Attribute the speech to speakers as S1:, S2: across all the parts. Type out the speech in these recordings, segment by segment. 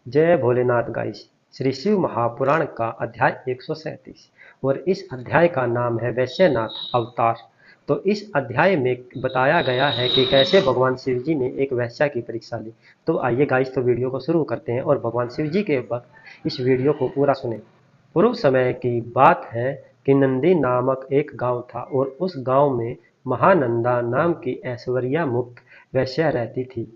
S1: जय भोलेनाथ गाइस। श्री शिव महापुराण का अध्याय 137 और इस अध्याय का नाम है वैश्यनाथ अवतार। तो इस अध्याय में बताया गया है कि कैसे भगवान शिव जी ने एक वैश्या की परीक्षा ली। तो आइए गाइस, तो वीडियो को शुरू करते हैं और भगवान शिव जी के वक्त इस वीडियो को पूरा सुने। पूर्व समय की बात है कि नंदी नामक एक गांव था और उस गांव में महानंदा नाम की ऐश्वर्या मुक्त वैश्या रहती थी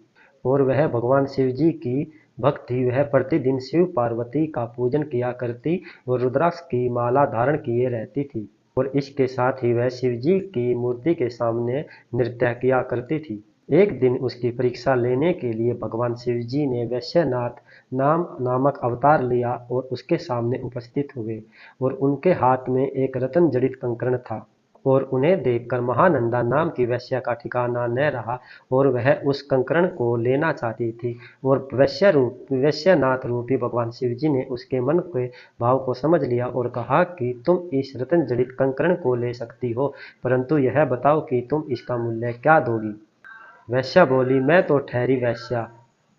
S1: और वह भगवान शिव जी की भक्त थी। वह प्रतिदिन शिव पार्वती का पूजन किया करती और रुद्राक्ष की माला धारण किए रहती थी और इसके साथ ही वह शिव जी की मूर्ति के सामने नृत्य किया करती थी। एक दिन उसकी परीक्षा लेने के लिए भगवान शिव जी ने वैश्यनाथ नामक अवतार लिया और उसके सामने उपस्थित हुए और उनके हाथ में एक रत्न जड़ित कंकड़ था और उन्हें देखकर महानंदा नाम की वैश्या का ठिकाना न रहा और वह उस कंकड़ को लेना चाहती थी और वैश्यनाथ रूपी भगवान शिव जी ने उसके मन के भाव को समझ लिया और कहा कि तुम इस रत्न जड़ित कंकड़ को ले सकती हो, परंतु यह बताओ कि तुम इसका मूल्य क्या दोगी। वैश्या बोली, मैं तो ठहरी वैश्या,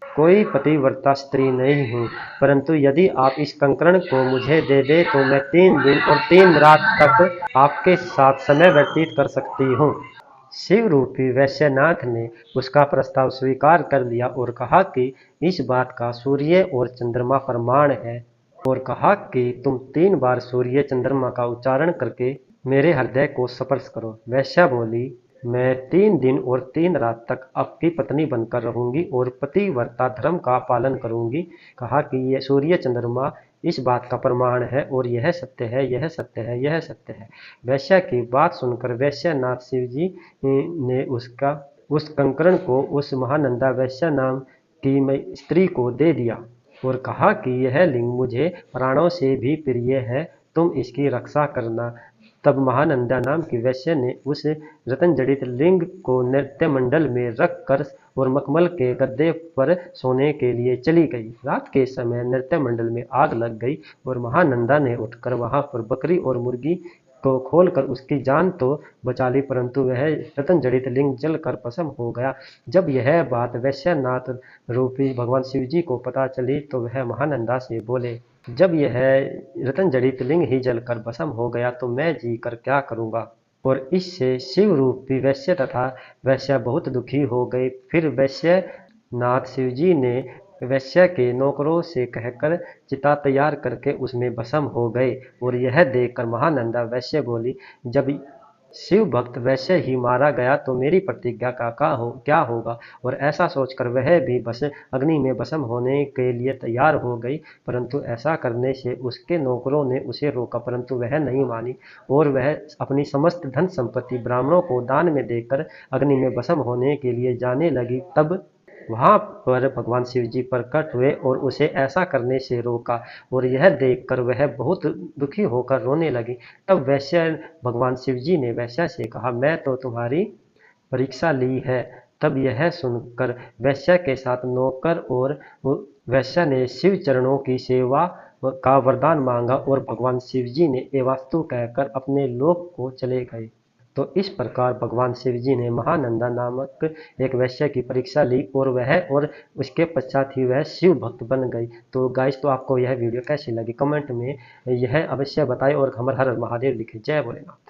S1: कोई पतिव्रता स्त्री नहीं हूँ, परंतु यदि आप इस कंकड़ को मुझे दे दे तो मैं 3 दिन और 3 रात तक आपके साथ समय व्यतीत कर सकती हूँ। शिव रूपी वैश्यनाथ ने उसका प्रस्ताव स्वीकार कर लिया और कहा कि इस बात का सूर्य और चंद्रमा प्रमाण है और कहा कि तुम 3 बार सूर्य चंद्रमा का उच्चारण करके मेरे हृदय को स्पर्श करो। वैश्या बोली, मैं 3 दिन और 3 रात तक आपकी पत्नी बनकर रहूंगी और पतिव्रता धर्म का पालन करूंगी। कहा कि ये सूर्य चंद्रमा इस बात का प्रमाण है और यह सत्य है, यह सत्य है, यह सत्य है। वैश्या की बात सुनकर वैश्यनाथ शिव जी ने उस कंकड़ को उस महानंदा वैश्या नाम की स्त्री को दे दिया और कहा कि यह लिंग मुझे प्राणों से भी प्रिय है, तुम इसकी रक्षा करना। तब महानंदा नाम की वैश्य ने उस रत्न जड़ित लिंग को नृत्य मंडल में रख कर और मखमल के गद्दे पर सोने के लिए चली गई। रात के समय नृत्य मंडल में आग लग गई और महानंदा ने उठकर वहां पर बकरी और मुर्गी को खोलकर उसकी जान तो बचा ली, परंतु वह रत्न जड़ित लिंग जलकर भस्म हो गया। जब यह बात वैश्यनाथ रूपी भगवान शिव जी को पता चली तो वह महानंदा से बोले, जब यह रत्न जड़ित लिंग ही जलकर भस्म हो गया तो मैं जी कर क्या करूंगा। और इससे शिव रूपी वैश्य तथा वैश्या बहुत दुखी हो गए। फिर वैश्यनाथ शिव जी ने वैश्य के नौकरों से कहकर चिता तैयार करके उसमें भस्म हो गए और यह देखकर महानंदा वैश्य बोली, जब शिव भक्त वैश्य ही मारा गया तो मेरी प्रतिज्ञा का क्या होगा। और ऐसा सोचकर वह भी बस अग्नि में भस्म होने के लिए तैयार हो गई, परंतु ऐसा करने से उसके नौकरों ने उसे रोका, परंतु वह नहीं मानी और वह अपनी समस्त धन संपत्ति ब्राह्मणों को दान में देकर अग्नि में भस्म होने के लिए जाने लगी। तब वहां पर भगवान शिव जी प्रकट हुए और उसे ऐसा करने से रोका और यह देखकर वह बहुत दुखी होकर रोने लगी। तब भगवान शिव जी ने वैश्या से कहा, मैं तो तुम्हारी परीक्षा ली है। तब यह सुनकर वैश्या के साथ नौकर और वैश्या ने शिव चरणों की सेवा का वरदान मांगा और भगवान शिव जी ने एवास्तु कहकर अपने लोक को चले गए। तो इस प्रकार भगवान शिव जी ने महानंदा नामक एक वैश्य की परीक्षा ली और उसके पश्चात ही वह शिव भक्त बन गई। तो गाइस, तो आपको यह वीडियो कैसी लगी कमेंट में यह अवश्य बताएं और हर हर महादेव लिखें। जय भोलेनाथ।